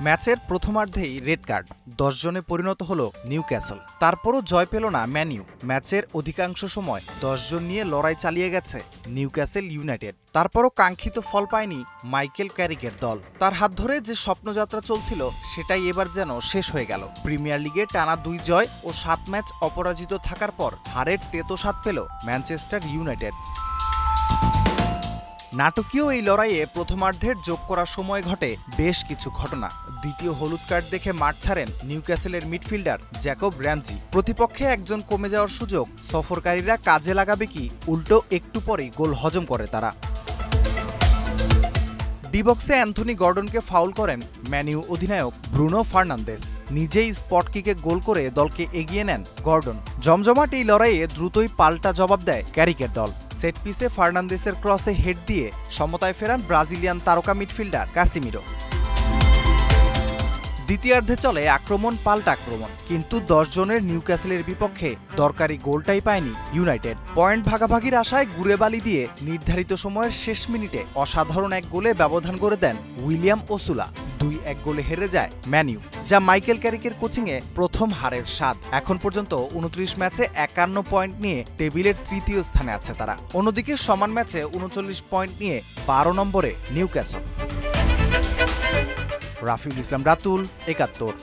ম্যাচের প্রথমার্ধেই red card, 10 জনে পরিণত হলো নিউক্যাসল। তারপরও জয় পেল না ম্যানইউ। ম্যাচের অধিকাংশ সময় 10 জন নিয়ে লড়াই চালিয়ে গেছে নিউক্যাসল ইউনাইটেড। তারপরও কাঙ্ক্ষিত ফল পায়নি মাইকেল ক্যারিকের দল। তার হাত ধরে যে স্বপ্নযাত্রা চলছিল সেটাই এবার যেন শেষ হয়ে গেল। প্রিমিয়ার লিগে টানা 2 জয় ও 7 ম্যাচ অপরাজিত থাকার পর হারের তেতো স্বাদ পেল ম্যানচেস্টার ইউনাইটেড। নাটকীয় এই লড়াইয়ে প্রথমার্ধের যোগ করার সময় ঘটে বেশ কিছু ঘটনা। দ্বিতীয় হলুদ কার্ড দেখে মাঠ ছাড়েন নিউক্যাসলের মিডফিল্ডার জ্যাকব র্যামজি। প্রতিপক্ষে একজন কমে যাওয়ার সুযোগ সফরকারীরা কাজে লাগাবে কি, উল্টো একটু পরেই গোল হজম করে তারা। ডি বক্সে অ্যান্থনি গর্ডনকে ফাউল করেন ম্যানইউ অধিনায়ক ব্রুনো ফার্নান্দেস। নিজেই স্পট কিকে গোল করে দলকে এগিয়ে নেন গর্ডন। জমজমাট এই লড়াইয়ে দ্রুতই পাল্টা জবাব দেয় ক্যারিকের দল। সেট পিসে ফার্নান্দেসের ক্রসে হেড দিয়ে সমতায় ফেরান ব্রাজিলিয়ান তারকা মিডফিল্ডার কাসিমিরো। দ্বিতীয়ার্ধে চলে আক্রমণ পাল্টা আক্রমণ, কিন্তু 10 জনের নিউক্যাসলের বিপক্ষে দরকারি গোলটাই পায়নি ইউনাইটেড। পয়েন্ট ভাগাভাগির আশায় গুড়ে বালি দিয়ে নির্ধারিত সময়ের শেষ মিনিটে অসাধারণ এক গোলে ব্যবধান করে দেন উইলিয়াম ওসুলা। 2-1 গোলে হেরে যায় ম্যানইউ, যা মাইকেল ক্যারিকের কোচিংয়ে প্রথম হারের স্বাদ। এখন পর্যন্ত 29 ম্যাচে 51 পয়েন্ট নিয়ে টেবিলের তৃতীয় স্থানে আছে তারা। অন্যদিকে সমান ম্যাচে 39 পয়েন্ট নিয়ে 12 নম্বরে নিউক্যাসল। রাফিউল ইসলাম রাতুল, 71।